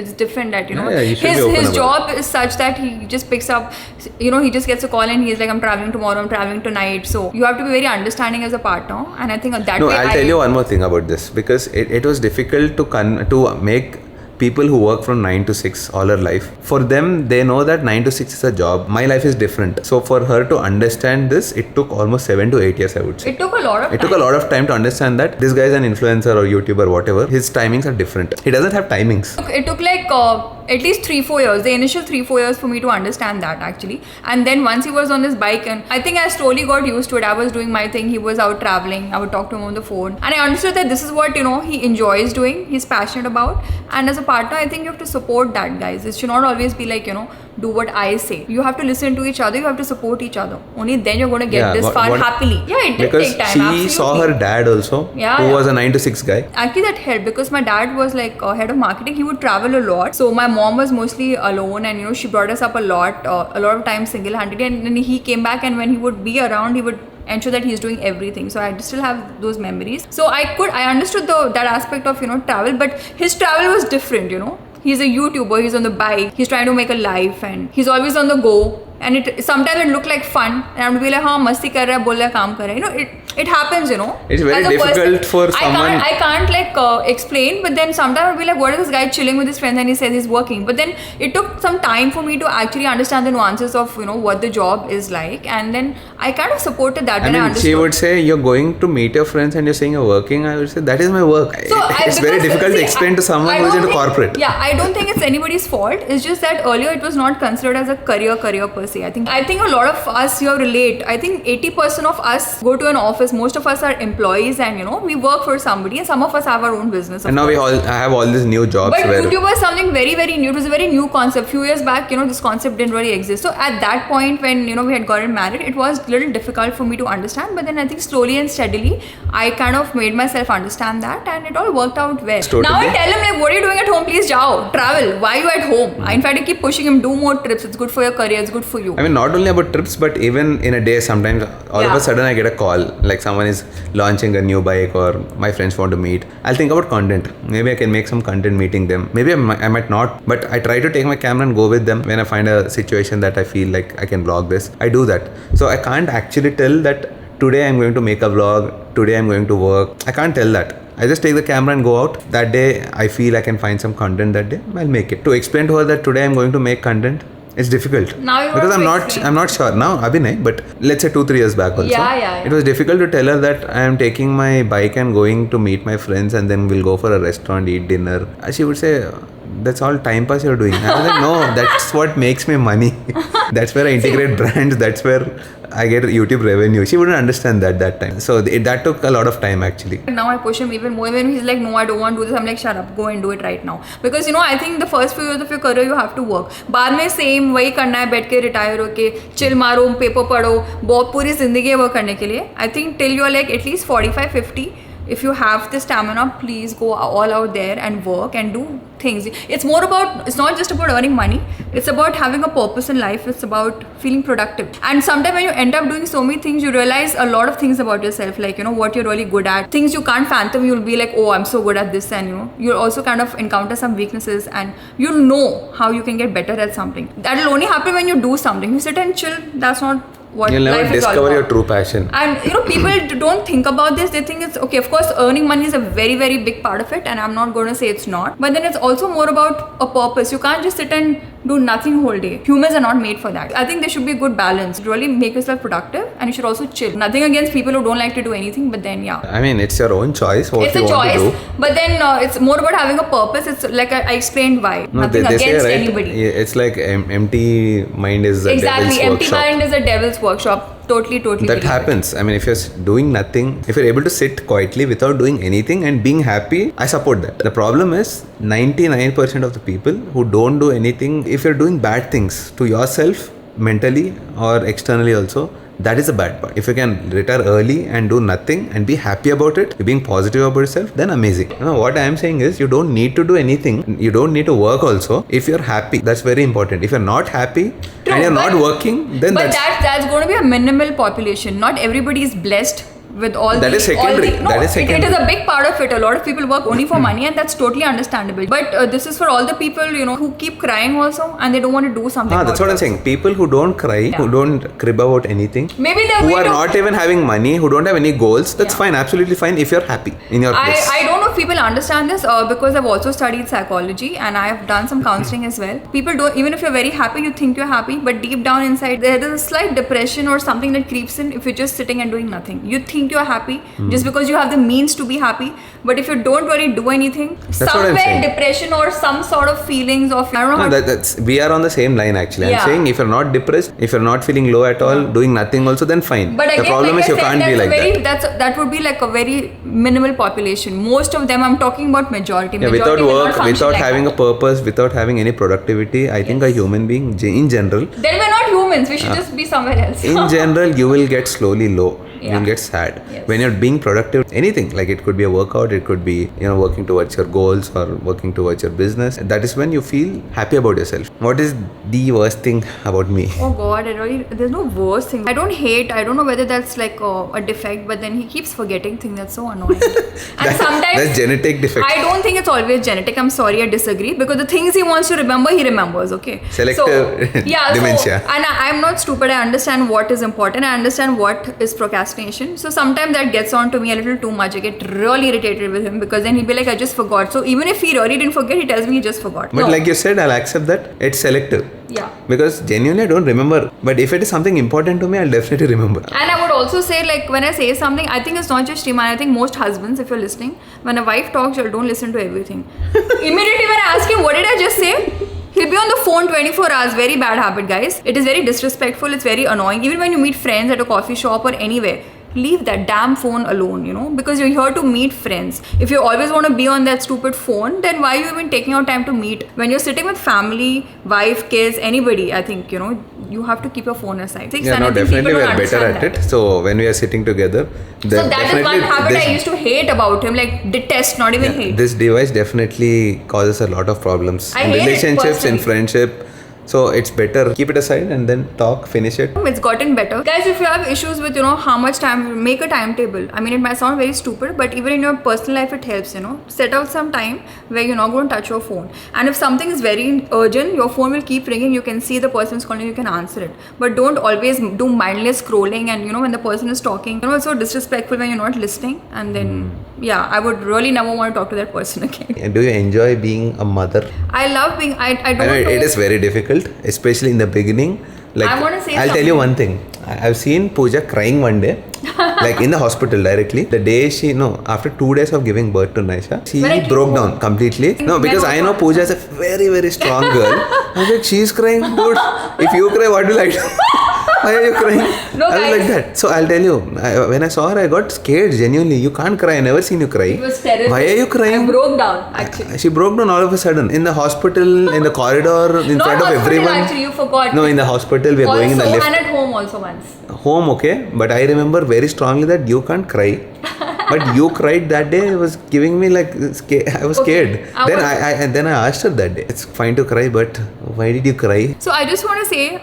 It's different that Yeah, you should be open his about job is such that he just picks up. He just gets a call and he's like, I'm traveling tomorrow. I'm traveling tonight. So you have to be very understanding as a partner. And I think that No, way. I'll tell you one more thing about this, because it was difficult to make people who work from 9 to 6 all her life. For them, they know that 9 to 6 is a job. My life is different. So for her to understand this, it took almost 7 to 8 years, I would say. It took a lot of It took a lot of time to understand that this guy is an influencer or YouTuber, whatever. His timings are different. He doesn't have timings. It took like at least 3-4 years, the initial 3-4 years for me to understand that actually. And then once he was on his bike, and I think I slowly got used to it. I was doing my thing, he was out traveling, I would talk to him on the phone, and I understood that this is what he enjoys doing, he's passionate about. And as a partner, I think you have to support that, guys. It should not always be like do what I say. You have to listen to each other, you have to support each other. Only then you're going to get this far happily. Yeah, it did take time. Because she absolutely. saw her dad also, who was a 9 to 6 guy. Actually, that helped because my dad was like head of marketing. He would travel a lot. So my mom was mostly alone, and she brought us up a lot of times single-handedly. And then he came back, and when he would be around, he would ensure that he's doing everything. So I still have those memories. So I understood that aspect of travel, but his travel was different. He's a YouTuber, he's on the bike, he's trying to make a life, and he's always on the go. And sometimes it looked like fun, and I would be like, हाँ मस्ती कर रहा है, बोल रहा है, काम कर रहा है. It happens, It's very difficult for someone. I can't like explain, but then sometimes I would be like, what is this guy chilling with his friends and he says he's working? But then it took some time for me to actually understand the nuances of what the job is like, and then I kind of supported that. I mean, she would say, you're going to meet your friends and you're saying you're working. I would say, that is my work. So it's very difficult to explain to someone who is into corporate. Yeah, I don't think it's anybody's fault. It's just that earlier it was not considered as a career per se. I think a lot of us here relate. I think 80% of us go to an office. Most of us are employees, and we work for somebody, and some of us have our own business. And now we all have all these new jobs. But YouTube was something very, very new. It was a very new concept. Few years back, this concept didn't really exist. So at that point, when we had gotten married, it was a little difficult for me to understand. But then I think slowly and steadily, I kind of made myself understand that, and it all worked out well. Totally. Now I tell him like, what are you doing at home? Please jao, travel. Why are you at home? In fact, I keep pushing him, do more trips. It's good for your career. It's good for you. I mean, not only about trips, but even in a day, sometimes all of a sudden I get a call, like someone is launching a new bike or my friends want to meet. I'll think about content. Maybe I can make some content meeting them. Maybe I might not, but I try to take my camera and go with them when I find a situation that I feel like I can vlog this. I do that. So I can't actually tell that today I'm going to make a vlog, today I'm going to work. I can't tell that. I just take the camera and go out. That day I feel I can find some content that day, I'll make it. To explain to her that today I'm going to make content, it's difficult. Now you because I'm not sure now. Abhi nahi, but let's say 2-3 years back also. Yeah. It was difficult to tell her that I am taking my bike and going to meet my friends, and then we'll go for a restaurant, eat dinner. She would say, that's all time pass you're doing. I was like, no, that's what makes me money. That's where I integrate brands. That's where I get YouTube revenue. She wouldn't understand that time. So that took a lot of time actually. Now I push him even more. When he's like, no, I don't want to do this, I'm like, shut up, go and do it right now. Because I think the first few years of your career you have to work. बाद में same वही करना है, बैठ के retire होके chill मारो, paper पढ़ो, बहुत पूरी जिंदगी है work करने के लिए. I think till you're like at least 45-50, if you have the stamina, please go all out there and work and do things. It's not just about earning money. It's about having a purpose in life. It's about feeling productive. And sometimes when you end up doing so many things, you realize a lot of things about yourself, like, what you're really good at. Things you can't fathom, you'll be like, oh, I'm so good at this. And, you'll also kind of encounter some weaknesses, and you'll know how you can get better at something. That'll only happen when you do something. You sit and chill, that's not what you'll never discover your true passion. And people don't think about this. They think it's okay. Of course, earning money is a very, very big part of it, and I'm not going to say it's not. But then it's also more about a purpose. You can't just sit and do nothing whole day. Humans are not made for that. I think there should be a good balance. Really make yourself productive, and you should also chill. Nothing against people who don't like to do anything, but then I mean, it's your own choice what it's you a want choice. to do. But then it's more about having a purpose. It's like I explained why. No, Nothing they say, against right, anybody. it's like empty mind is the Exactly, devil's empty workshop. mind is a devil's workshop. Totally That believe it. happens. I mean, if you're doing nothing, if you're able to sit quietly without doing anything and being happy, I support that. The problem is 99% of the people who don't do anything, if you're doing bad things to yourself, mentally or externally also, that is the bad part. If you can retire early and do nothing and be happy about it, you're being positive about yourself, then amazing. What I am saying is you don't need to do anything. You don't need to work also. If you're happy, that's very important. If you're not happy and you're not working, then that's going to be a minimal population. Not everybody is blessed with all that is secondary. That is secondary. It is a big part of it. A lot of people work only for money, and that's totally understandable. But this is for all the people, who keep crying also, and they don't want to do something. That's what I'm saying. People who don't cry, who don't crib about anything, maybe who are not even having money, who don't have any goals, that's fine, absolutely fine if you're happy in your place. I don't know if people understand this because I've also studied psychology and I've done some counseling as well. People don't, even if you're very happy, you think you're happy, but deep down inside there is a slight depression or something that creeps in if you're just sitting and doing nothing. You think you're happy just because you have the means to be happy, but if you don't really do anything, somewhere depression or some sort of feelings of, I don't know. No, we are on the same line actually. I'm saying if you're not depressed, if you're not feeling low at all, doing nothing also, then fine. But again, the problem is you can't be like that. That would be like a very minimal population. Most of them, I'm talking about majority. Without work, without having a purpose, without having any productivity, I think a human being in general. Then we're not humans. We should just be somewhere else. In general, you will get slowly low. Yeah. You'll get sad. Yes. When you're being productive, anything, like it could be a workout, it could be, working towards your goals or working towards your business. That is when you feel happy about yourself. What is the worst thing about me? Oh God, there's no worst thing. I don't know whether that's like a defect, but then he keeps forgetting things. That's so annoying. And sometimes that's genetic defect. I don't think it's always genetic. I'm sorry, I disagree, because the things he wants to remember, he remembers. Okay. Selective dementia. And I'm not stupid. I understand what is important. I understand what is procrastination. So sometimes that gets on to me a little too much. I get really irritated with him because then he'll be like, I just forgot. So even if he really didn't forget, he tells me he just forgot. But like you said, I'll accept that it's selective. Yeah. Because genuinely I don't remember. But if it is something important to me, I'll definitely remember. And I would also say, like, when I say something, I think it's not just Sriman. I think most husbands, if you're listening, when a wife talks, you don't listen to everything. Immediately when I ask him, what did I just say? He'll be on the phone 24 hours. Very bad habit, guys. It is very disrespectful. It's very annoying. Even when you meet friends at a coffee shop or anywhere, leave that damn phone alone, because you're here to meet friends. If you always want to be on that stupid phone, then why are you even taking out time to meet? When you're sitting with family, wife, kids, anybody, I think, you have to keep your phone aside. Definitely we are better at it. So when we are sitting together, so that is one habit I used to hate about him, like detest, not even hate. This device definitely causes a lot of problems in relationships, in friendship. So it's better keep it aside and then talk, finish it. It's gotten better. Guys, if you have issues with, how much time, make a timetable. I mean, it might sound very stupid, but even in your personal life, it helps, Set out some time where you're not going to touch your phone. And if something is very urgent, your phone will keep ringing. You can see the person's calling, you can answer it. But don't always do mindless scrolling and, when the person is talking. It's so disrespectful when you're not listening. And then, I would really never want to talk to that person again. And do you enjoy being a mother? I love being, I don't know. It is very difficult. Especially in the beginning. Like, I want to say I'll tell you one thing. I've seen Pooja crying one day, like in the hospital directly. The day after 2 days of giving birth to Naisha, she broke down completely. No, because I know Pooja is a very, very strong girl. I was like, she's crying, dude. If you cry, what will I do? Why are you crying? No, I was like that. So I'll tell you, when I saw her, I got scared genuinely. You can't cry. I never seen you cry. It was terrible. Why are you crying? I broke down, actually. She broke down all of a sudden. In the hospital, in the corridor, in front of everyone. Actually, you forgot. No, in the hospital, we are going in the lift. And at home also once. Home, okay. But I remember very strongly that you can't cry. But you cried that day. It was giving me like I was scared. Then I asked her that day. It's fine to cry, but why did you cry? So I just want to say,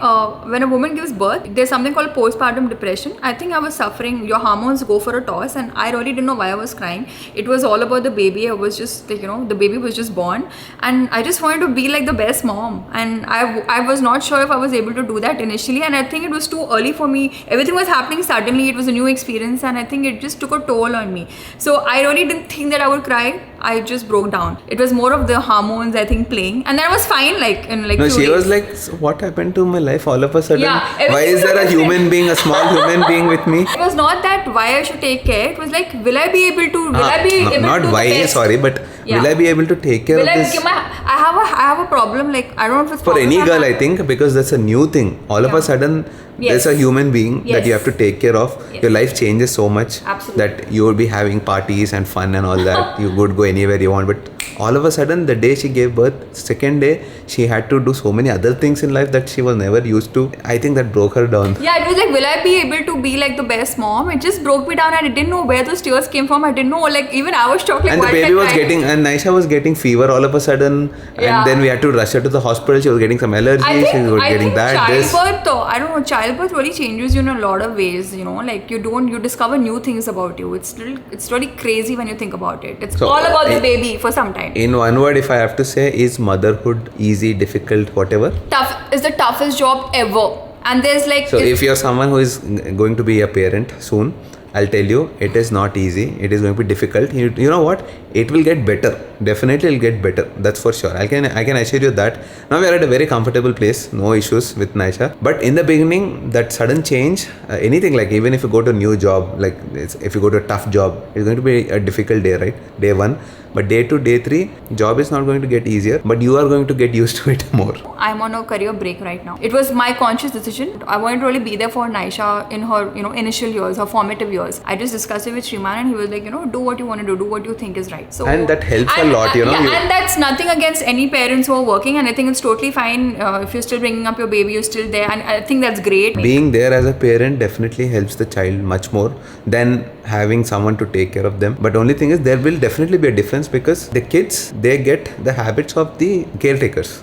when a woman gives birth, there's something called postpartum depression. I think I was suffering. Your hormones go for a toss, and I really didn't know why I was crying. It was all about the baby. I was just like, the baby was just born, and I just wanted to be like the best mom. And I was not sure if I was able to do that initially, and I think it was too early for me. Everything was happening suddenly. It was a new experience, and I think it just took a toll on me. me. So I really didn't think that I would cry. I just broke down. It was more of the hormones, I think, playing, and then I was fine. Like in like. No, few she days. was like, so what happened to my life all of a sudden? Yeah, Why is there a human being, a small human being with me? It was not that why I should take care. It was like, will I be able to? Will I be able to? Not do why, the best? sorry, but Yeah. will I be able to take care Will of I this? give my? I have a problem. Like I don't know if it's For any problem girl, have. I think, because that's a new thing. All of a sudden, Yes. there's a human being that you Yes. have to take care of. Yes. Your life changes so much Absolutely. that you will be having parties and fun and all that. You would go anywhere you want, but all of a sudden, the day she gave birth, second day, she had to do so many other things in life that she was never used to. I think that broke her down. Yeah, it was like, will I be able to be like the best mom? It just broke me down, and I didn't know where those tears came from. I didn't know, like, even I was shocked. Like, And the why did baby I was cry? getting, and Naisha was getting fever all of a sudden, Yeah. and then we had to rush her to the hospital. She was getting some allergy, I she was getting think that, this. childbirth, though, I don't know, childbirth really changes you in a lot of ways, you know, like you discover new things about you. It's really crazy when you think about it. It's So, all about the in- baby for some time. In one word, if I have to say, is motherhood easy, difficult, whatever? Tough is the toughest job ever. And there's like, So if you're someone who is going to be a parent soon, I'll tell you, it is not easy. It is going to be difficult. You know what? It will get better. Definitely, it'll get better. That's for sure. I can assure you that. Now we are at a very comfortable place. No issues with Naisha. But in the beginning, that sudden change, anything like even if you go to a new job, like if you go to a tough job, it's going to be a difficult day, right? Day 1. But day 2, day 3, job is not going to get easier. But you are going to get used to it more. I'm on a career break right now. It was my conscious decision. I wanted to really be there for Naisha in her, initial years, her formative years. I just discussed it with Sriman, and he was like, do what you want to do what you think is right. So And that helps a lot, Yeah, and that's nothing against any parents who are working, and I think it's totally fine if you're still bringing up your baby, you're still there, and I think that's great. Being there as a parent definitely helps the child much more than having someone to take care of them. But only thing is, there will definitely be a difference because the kids, they get the habits of the caretakers,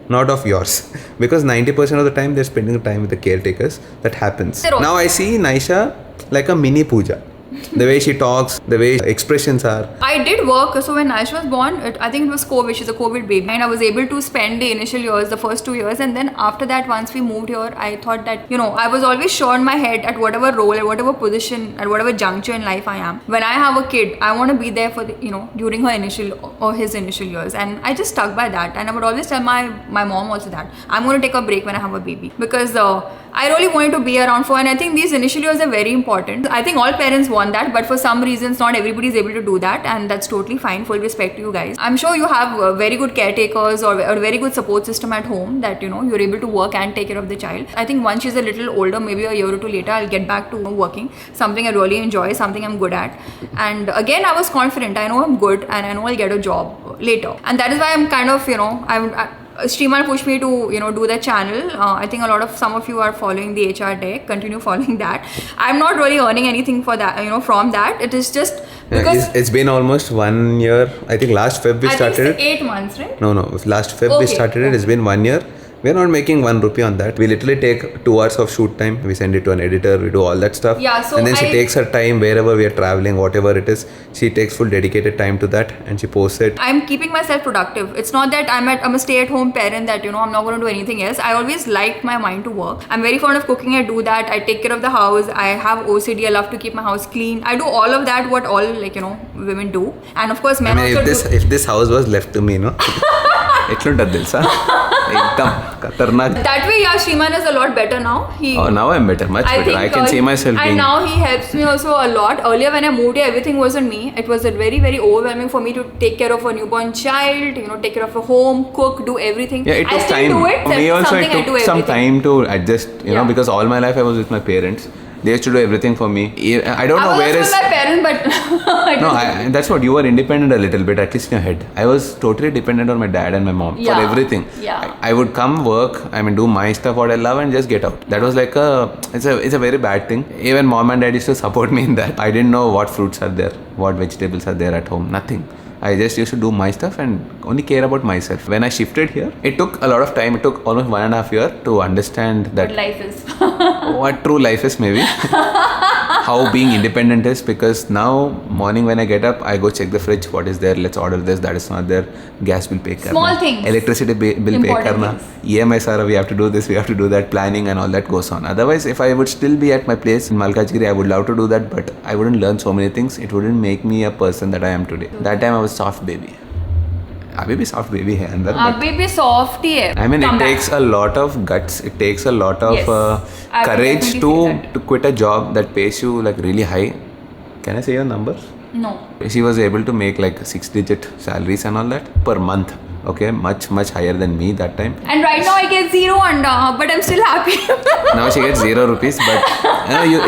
not of yours. Because 90% of the time they're spending time with the caretakers. That happens. Now I see Naisha like a mini puja. The way she talks, the way expressions are. I did work, so when Ash was born, I think it was COVID, she's a COVID baby, and I was able to spend the initial years, the first 2 years, and then after that, once we moved here, I thought that, I was always sure in my head at whatever role, at whatever position, at whatever juncture in life I am, when I have a kid, I want to be there for, during her initial or his initial years, and I just stuck by that, and I would always tell my mom also that, I'm going to take a break when I have a baby, because I really wanted to be around for, and I think these initial years are very important. I think all parents want that, but for some reasons, not everybody is able to do that, and that's totally fine. Full respect to you guys. I'm sure you have very good caretakers or a very good support system at home that you're able to work and take care of the child. I think once she's a little older, maybe a year or two later, I'll get back to working. Something I really enjoy, something I'm good at, and again, I was confident. I know I'm good, and I know I'll get a job later, and that is why I'm kind of Sriman pushed me to do the channel. I think some of you are following the HR deck. Continue following that. I'm not really earning anything for that, from that. It is just because It's been almost 1 year. I think last Feb we I think started it's 8 months, right? No, last Feb we Okay, started it. It's been 1 year. We're not making 1 rupee on that. We literally take 2 hours of shoot time. We send it to an editor. We do all that stuff. Yeah, so and then she takes her time wherever we are traveling, whatever it is. She takes full dedicated time to that, and she posts it. I'm keeping myself productive. It's not that I'm a stay-at-home parent that I'm not going to do anything else. I always liked my mind to work. I'm very fond of cooking. I do that. I take care of the house. I have OCD. I love to keep my house clean. I do all of that. What all women do. And of course, men also do. If this house was left to me, ఎట్లుంటది తెలుసా एकदम खतरनाक. That way, yeah, Sriman is a lot better now. Now I'm better, much better. I can see myself and being. now he helps me also a lot. Earlier when I moved here, everything was on me. It was very, very overwhelming for me to take care of a newborn child, take care of a home, cook, do everything. Yeah, it took I still time. do it. For me also, it I do took some everything. time to adjust, because all my life I was with my parents. They used to do everything for me. I don't know I was where also is. with my parents, but No, that's what you were independent a little bit, at least in your head. I was totally dependent on my dad and my mom for everything. Yeah. I would come work, do my stuff what I love and just get out. That was like it's a very bad thing. Even mom and dad used to support me in that. I didn't know what fruits are there, what vegetables are there at home, nothing. I just used to do my stuff and only care about myself. When I shifted here, it took a lot of time. It took almost 1.5 years to understand that what life is. what true life is, maybe. how being independent is, because now morning when I get up, I go check the fridge, what is there, let's order this, that is not there, gas bill pay karna, Small things. electricity bill pay Important karna, things. EMI sara, we have to do this, we have to do that, planning and all that goes on. Otherwise, if I would still be at my place in Malkajgiri, I would love to do that, but I wouldn't learn so many things. It wouldn't make me a person that I am today. That time I was soft baby. अभी भी soft baby है अंदर. अभी भी soft ही है. I mean, Come it back. takes a lot of guts. It takes a lot of Yes. I would courage definitely say to quit a job that pays you like really high. Can I say your numbers? No. She was able to make like 6-digit salaries and all that per month. Okay, much higher than me that time. And right now I get 0 under, but I'm still happy. Now she gets 0 rupees, but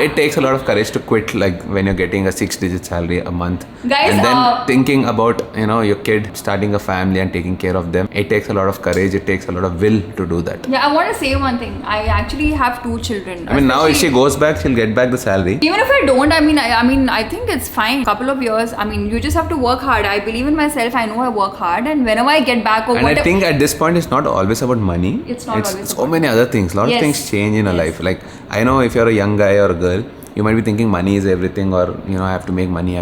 it takes a lot of courage to quit, like when you're getting a 6-digit salary a month. Guys, and then thinking about your kid, starting a family and taking care of them. It takes a lot of courage. It takes a lot of will to do that. Yeah, I want to say one thing. I actually have 2 children. I mean, now if she goes back, she'll get back the salary. Even if I don't, I think it's fine. Couple of years. I mean, you just have to work hard. I believe in myself. I know I work hard, and whenever I get back, or and I think at this point, it's not always about money. It's not always so many other things. A lot of things change in a life. Like, I know if you're a young guy or a girl, you might be thinking money is everything, or I have to make money.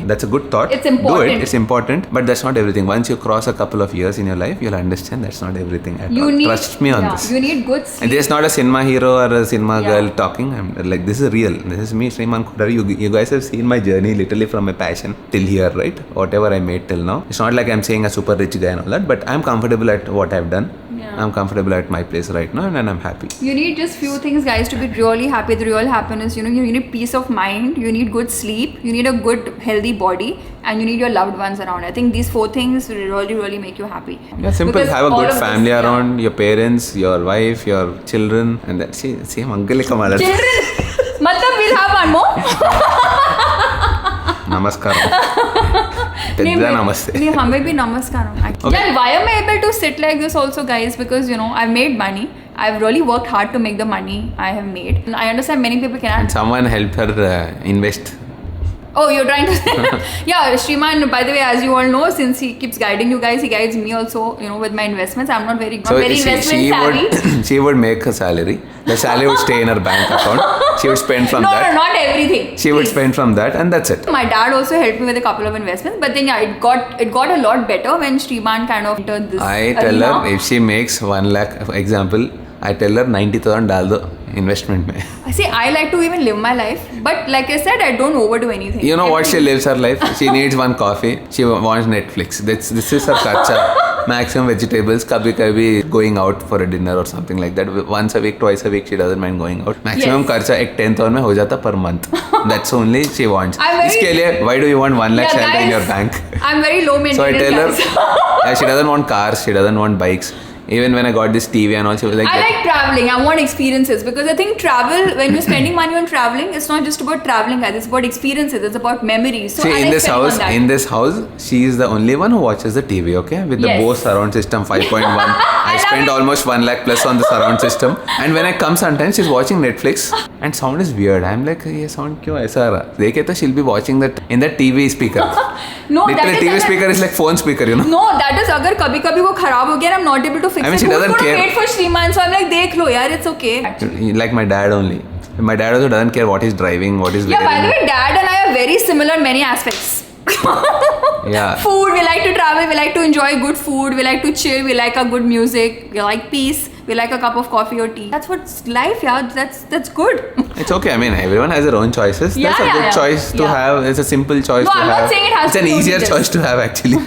That's a good thought. It's important. Do it. It's important, but that's not everything. Once you cross a couple of years in your life, you'll understand that's not everything at all. Trust me on this. You need good sleep. And this is not a cinema hero or a cinema girl talking. I'm like, this is real. This is me, Sriman Kotaru. You guys have seen my journey literally from my passion till here, right? Whatever I made till now. It's not like I'm saying a super rich guy and all that, but I'm comfortable at what I've done. Yeah. I'm comfortable at my place right now, and I'm happy. You need just few things, guys, to be really happy. The real happiness, you need peace of mind, you need good sleep, you need a good healthy body, and you need your loved ones around. I think these 4 things will really make you happy. Yeah, simple. Because have a all good of family this, around, your parents, your wife, your children, and that. See, uncle ka mother. Children, matlab we'll have one more. Namaskaram. Namaste. नहीं हमें भी नमस्कार. Yeah, why am I able to sit like this also, guys? Because I've made money. I've really worked hard to make the money I have made. And I understand many people cannot. And someone helped her invest. Oh, you're trying to say. Yeah, Sriman, by the way, as you all know, since he keeps guiding you guys, he guides me also, with my investments. I'm not very investment savvy. She would make her salary. The salary would stay in her bank account. She would spend from that. No, not everything. She would spend from that, and that's it. My dad also helped me with a couple of investments, but then it got a lot better when Sriman kind of entered this. I tell her if she makes 1 lakh, for example, I tell her $90,000 डाल investment में. See, I like to even live my life, but like I said, I don't overdo anything. You know what she lives her life? She needs 1 coffee. She wants Netflix. This is her kharcha. Maximum vegetables. Kabhi going out for a dinner or something like that. Once a week, twice a week, she doesn't mind going out. Maximum kharcha एक 10,000 में हो जाता per month. That's only she wants. इसके लिए, why do you want 1 lakh salary in your bank? I'm very low maintenance. So I tell her, she doesn't want cars. She doesn't want bikes. Even when I got this TV and all, she was like, I like traveling. I want experiences because I think travel, when you're spending money on traveling, it's not just about traveling, guys. It's about experiences. It's about memories. So see, in this house, she is the only one who watches the TV, okay? With the Bose surround system 5.1. I spent almost 1 lakh plus on the surround system. And when I come sometimes, she's watching Netflix and sound is weird. I'm like, ये sound क्यों ऐसा रहा? देखे तो she'll be watching that in that TV speaker. No, literally that is TV speaker is like phone speaker, No, that is अगर कभी-कभी वो खराब हो गया, I'm not able to fix it. She doesn't care. Wait for Sriman, so I'm like, देख लो यार, it's okay. Like my dad only. My dad also doesn't care what he's driving, what he's wearing. Yeah, by the way, dad and I are very similar in many aspects. Yeah. Food, we like to travel, we like to enjoy good food, we like to chill, we like a good music, we like peace, we like a cup of coffee or tea. That's what's life, yeah. That's good. It's okay. I mean, everyone has their own choices. That's a good choice to have. It's a simple choice to have. I'm not saying it has to be It's an easier choice to have, actually.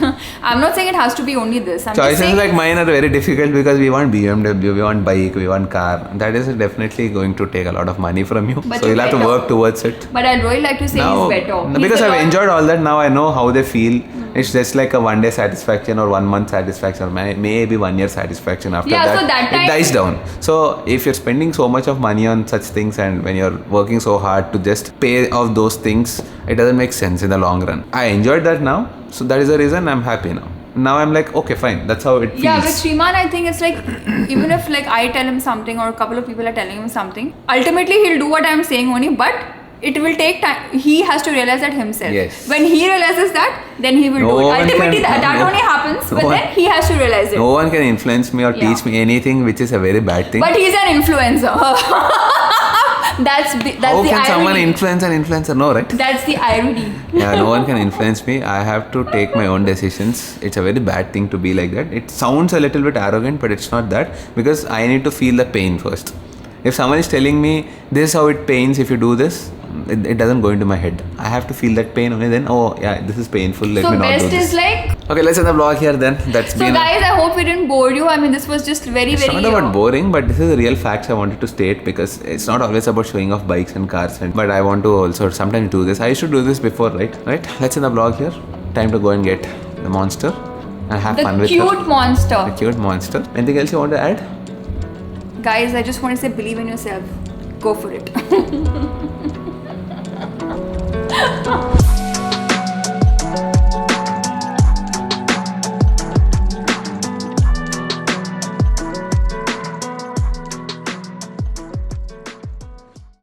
I'm not saying it has to be only this. Choices like mine are very difficult because we want BMW, we want bike, we want car. That is definitely going to take a lot of money from you. But so you'll have to work towards it. But I'd really like to say he's better. Because I've enjoyed all that. Now I know how they feel. It's just like a 1 day satisfaction or 1 month satisfaction or maybe 1 year satisfaction. After that, it dies down. So if you're spending so much of money on such things and when you're working so hard to just pay off those things, it doesn't make sense in the long run. I enjoyed that now. So that is the reason I'm happy now. Now I'm like, okay, fine. That's how it feels. Yeah, with Sriman, I think it's like, even if like I tell him something or a couple of people are telling him something, ultimately he'll do what I'm saying only, but it will take time. He has to realize that himself. Yes. When he realizes that, then he will do it. Ultimately, that only happens, but then he has to realize it. No one can influence me or teach me anything which is a very bad thing. But he's an influencer. That's How the can someone irony. influence an influencer? No, right? That's the irony. Yeah, no one can influence me. I have to take my own decisions. It's a very bad thing to be like that. It sounds a little bit arrogant, but it's not that, because I need to feel the pain first. If someone is telling me this is how it pains if you do this, it doesn't go into my head. I have to feel that pain only. Then, oh yeah, this is painful. Let So me not do best this. is like. Okay, let's end the vlog here then. That's So been. guys, I hope we didn't bore you. I mean, this was just very It's very. not about boring, but this is the real facts I wanted to state, because it's not always about showing off bikes and cars. But I want to also sometimes do this. I used to do this before, right? Right? Let's end the vlog here. Time to go and get the monster and have fun the with cute her. monster. The cute monster. Anything else you want to add? Guys, I just want to say, believe in yourself. Go for it.